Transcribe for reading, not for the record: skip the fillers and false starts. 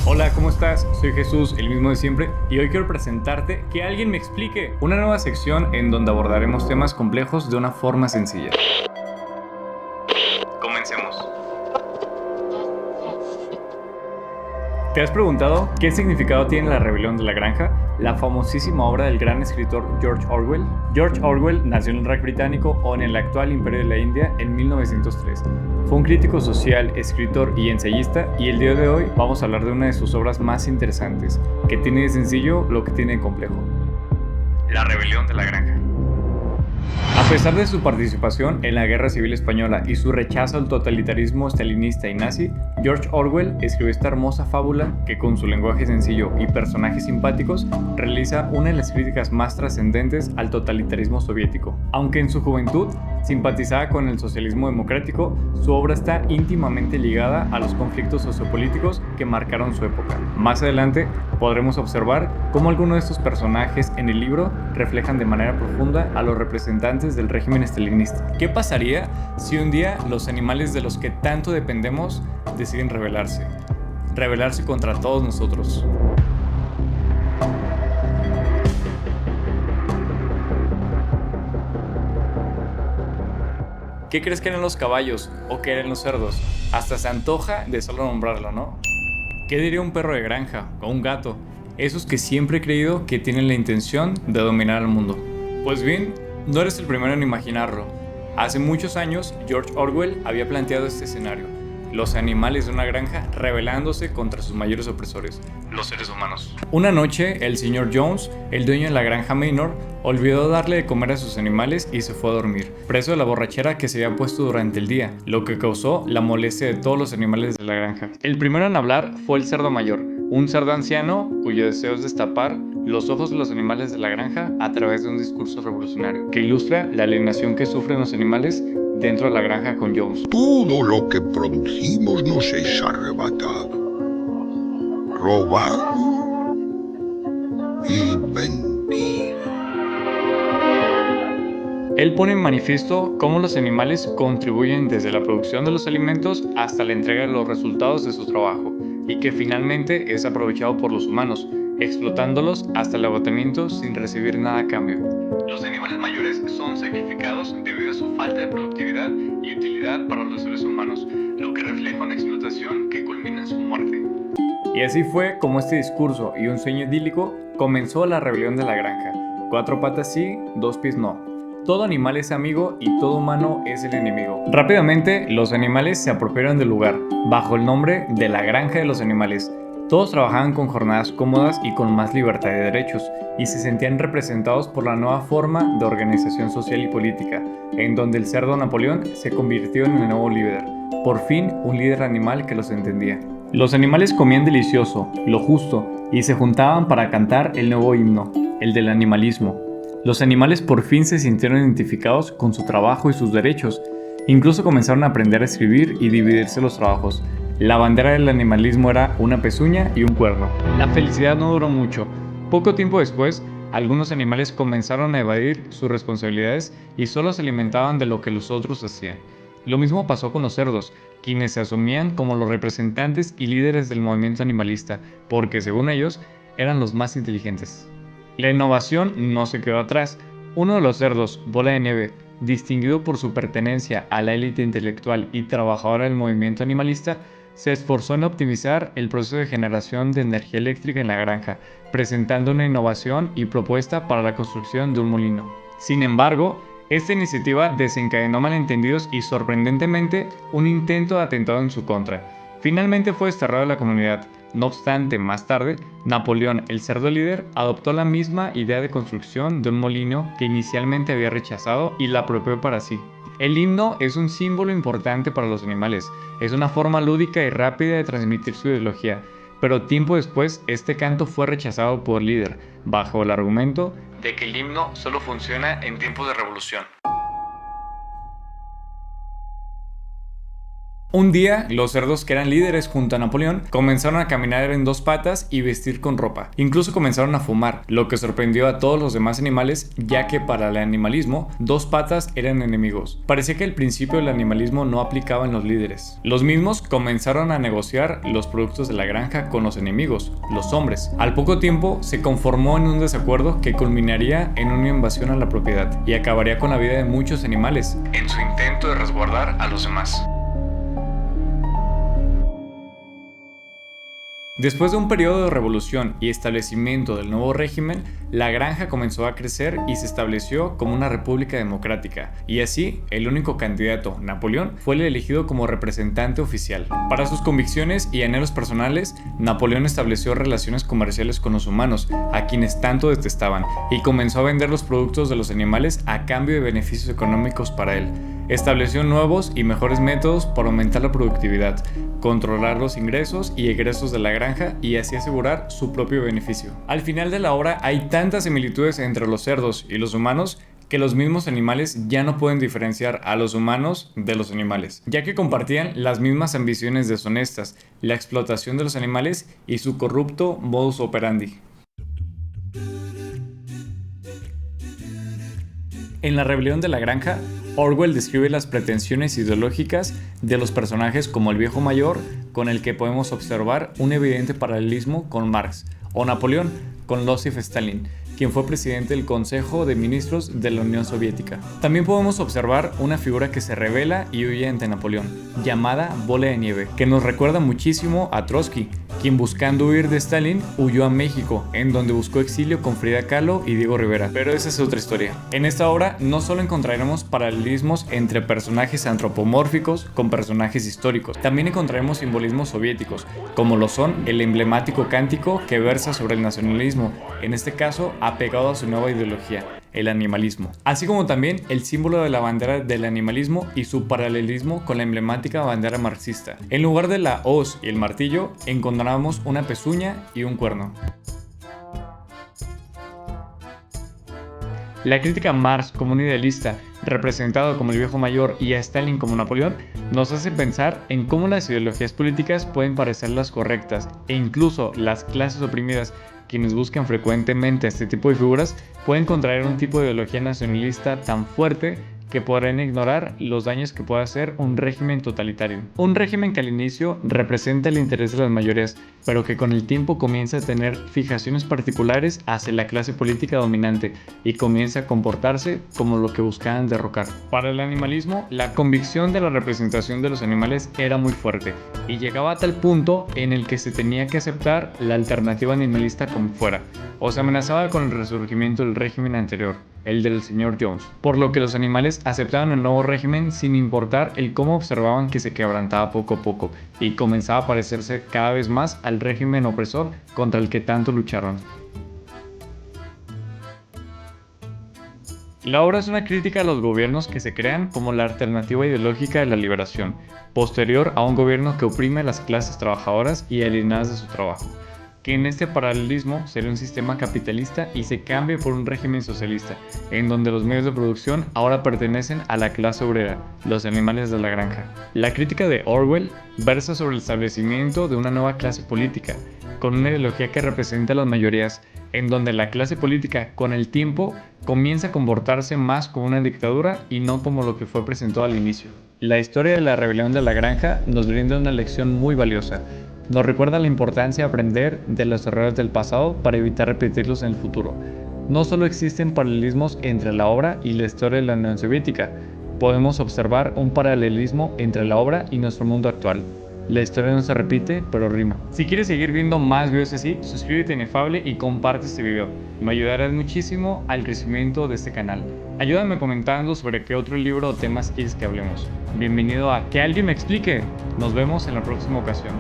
Hola, ¿cómo estás? Soy Jesús, el mismo de siempre, y hoy quiero presentarte Que alguien me explique, una nueva sección en donde abordaremos temas complejos de una forma sencilla. Comencemos. ¿Te has preguntado qué significado tiene La rebelión de la granja, la famosísima obra del gran escritor George Orwell? George Orwell nació en el Reich británico o en el actual Imperio de la India en 1903. Fue un crítico social, escritor y ensayista, y el día de hoy vamos a hablar de una de sus obras más interesantes, que tiene de sencillo lo que tiene de complejo: La rebelión de la granja. A pesar de su participación en la Guerra Civil Española y su rechazo al totalitarismo stalinista y nazi, George Orwell escribió esta hermosa fábula que, con su lenguaje sencillo y personajes simpáticos, realiza una de las críticas más trascendentes al totalitarismo soviético. Aunque en su juventud simpatizaba con el socialismo democrático, su obra está íntimamente ligada a los conflictos sociopolíticos que marcaron su época. Más adelante podremos observar cómo algunos de estos personajes en el libro reflejan de manera profunda a los representantes del régimen stalinista. ¿Qué pasaría si un día los animales de los que tanto dependemos deciden rebelarse? Rebelarse contra todos nosotros. ¿Qué crees que eran los caballos o que eran los cerdos? Hasta se antoja de solo nombrarlo, ¿no? ¿Qué diría un perro de granja o un gato? Esos que siempre he creído que tienen la intención de dominar al mundo. Pues bien, no eres el primero en imaginarlo. Hace muchos años, George Orwell había planteado este escenario: los animales de una granja rebelándose contra sus mayores opresores, los seres humanos. Una noche, el señor Jones, el dueño de la granja Manor, olvidó darle de comer a sus animales y se fue a dormir, preso de la borrachera que se había puesto durante el día, lo que causó la molestia de todos los animales de la granja. El primero en hablar fue el cerdo mayor, un cerdo anciano cuyo deseo es destapar los ojos de los animales de la granja a través de un discurso revolucionario que ilustra la alienación que sufren los animales dentro de la granja con Jones. Todo lo que producimos nos es arrebatado, robado y vendido. Él pone en manifiesto cómo los animales contribuyen desde la producción de los alimentos hasta la entrega de los resultados de su trabajo, y que finalmente es aprovechado por los humanos, explotándolos hasta el agotamiento sin recibir nada a cambio. Los animales mayores son sacrificados debido a su falta de productividad y utilidad para los seres humanos, lo que refleja una explotación que culmina en su muerte. Y así fue como este discurso y un sueño idílico comenzó la rebelión de la granja. 4 patas sí, 2 pies no. Todo animal es amigo y todo humano es el enemigo. Rápidamente, los animales se apropiaron del lugar, bajo el nombre de la Granja de los Animales. Todos trabajaban con jornadas cómodas y con más libertad de derechos, y se sentían representados por la nueva forma de organización social y política, en donde el cerdo Napoleón se convirtió en el nuevo líder, por fin un líder animal que los entendía. Los animales comían delicioso, lo justo, y se juntaban para cantar el nuevo himno, el del animalismo. Los animales por fin se sintieron identificados con su trabajo y sus derechos. Incluso comenzaron a aprender a escribir y dividirse los trabajos. La bandera del animalismo era una pezuña y un cuerno. La felicidad no duró mucho. Poco tiempo después, algunos animales comenzaron a evadir sus responsabilidades y solo se alimentaban de lo que los otros hacían. Lo mismo pasó con los cerdos, quienes se asumían como los representantes y líderes del movimiento animalista, porque según ellos, eran los más inteligentes. La innovación no se quedó atrás. Uno de los cerdos, Bola de Nieve, distinguido por su pertenencia a la élite intelectual y trabajadora del movimiento animalista, se esforzó en optimizar el proceso de generación de energía eléctrica en la granja, presentando una innovación y propuesta para la construcción de un molino. Sin embargo, esta iniciativa desencadenó malentendidos y, sorprendentemente, un intento de atentado en su contra. Finalmente fue desterrado de la comunidad. No obstante, más tarde, Napoleón, el cerdo líder, adoptó la misma idea de construcción de un molino que inicialmente había rechazado y la apropió para sí. El himno es un símbolo importante para los animales, es una forma lúdica y rápida de transmitir su ideología, pero tiempo después este canto fue rechazado por el líder, bajo el argumento de que el himno solo funciona en tiempos de revolución. Un día, los cerdos que eran líderes junto a Napoleón comenzaron a caminar en dos patas y vestir con ropa. Incluso comenzaron a fumar, lo que sorprendió a todos los demás animales, ya que para el animalismo, dos patas eran enemigos. Parecía que el principio del animalismo no aplicaba en los líderes. Los mismos comenzaron a negociar los productos de la granja con los enemigos, los hombres. Al poco tiempo, se conformó en un desacuerdo que culminaría en una invasión a la propiedad y acabaría con la vida de muchos animales, en su intento de resguardar a los demás. Después de un periodo de revolución y establecimiento del nuevo régimen, la granja comenzó a crecer y se estableció como una república democrática, y así el único candidato, Napoleón, fue el elegido como representante oficial. Para sus convicciones y anhelos personales, Napoleón estableció relaciones comerciales con los humanos, a quienes tanto detestaban, y comenzó a vender los productos de los animales a cambio de beneficios económicos para él. Estableció nuevos y mejores métodos para aumentar la productividad, controlar los ingresos y egresos de la granja y así asegurar su propio beneficio. Al final de la obra hay tantas similitudes entre los cerdos y los humanos que los mismos animales ya no pueden diferenciar a los humanos de los animales, ya que compartían las mismas ambiciones deshonestas, la explotación de los animales y su corrupto modus operandi. En La rebelión de la granja, Orwell describe las pretensiones ideológicas de los personajes como el viejo mayor, con el que podemos observar un evidente paralelismo con Marx, o Napoleón, con Losif Stalin, quien fue presidente del Consejo de Ministros de la Unión Soviética. También podemos observar una figura que se rebela y huye ante Napoleón, llamada Bola de Nieve, que nos recuerda muchísimo a Trotsky, quien buscando huir de Stalin huyó a México, en donde buscó exilio con Frida Kahlo y Diego Rivera. Pero esa es otra historia. En esta obra no solo encontraremos paralelismos entre personajes antropomórficos con personajes históricos, también encontraremos simbolismos soviéticos, como lo son el emblemático cántico que versa sobre el nacionalismo, en este caso apegado a su nueva ideología, el animalismo, así como también el símbolo de la bandera del animalismo y su paralelismo con la emblemática bandera marxista. En lugar de la hoz y el martillo, encontramos una pezuña y un cuerno. La crítica a Marx como un idealista, representado como el viejo mayor, y a Stalin como Napoleón, nos hace pensar en cómo las ideologías políticas pueden parecer las correctas, e incluso las clases oprimidas, quienes buscan frecuentemente este tipo de figuras, pueden contraer un tipo de ideología nacionalista tan fuerte que podrán ignorar los daños que puede hacer un régimen totalitario. Un régimen que al inicio representa el interés de las mayorías, pero que con el tiempo comienza a tener fijaciones particulares hacia la clase política dominante y comienza a comportarse como lo que buscaban derrocar. Para el animalismo, la convicción de la representación de los animales era muy fuerte y llegaba a tal punto en el que se tenía que aceptar la alternativa animalista como fuera, o se amenazaba con el resurgimiento del régimen anterior, el del señor Jones, por lo que los animales aceptaban el nuevo régimen sin importar el cómo observaban que se quebrantaba poco a poco y comenzaba a parecerse cada vez más al régimen opresor contra el que tanto lucharon. La obra es una crítica a los gobiernos que se crean como la alternativa ideológica de la liberación, posterior a un gobierno que oprime a las clases trabajadoras y alienadas de su trabajo, que en este paralelismo sería un sistema capitalista y se cambie por un régimen socialista, en donde los medios de producción ahora pertenecen a la clase obrera, los animales de la granja. La crítica de Orwell versa sobre el establecimiento de una nueva clase política, con una ideología que representa a las mayorías, en donde la clase política, con el tiempo, comienza a comportarse más como una dictadura y no como lo que fue presentado al inicio. La historia de la rebelión de la granja nos brinda una lección muy valiosa. Nos recuerda la importancia de aprender de los errores del pasado para evitar repetirlos en el futuro. No solo existen paralelismos entre la obra y la historia de la Unión Soviética, podemos observar un paralelismo entre la obra y nuestro mundo actual. La historia no se repite, pero rima. Si quieres seguir viendo más videos así, suscríbete a Inefable y comparte este video. Me ayudarás muchísimo al crecimiento de este canal. Ayúdame comentando sobre qué otro libro o temas quieres que hablemos. Bienvenido a Que Alguien Me Explique. Nos vemos en la próxima ocasión.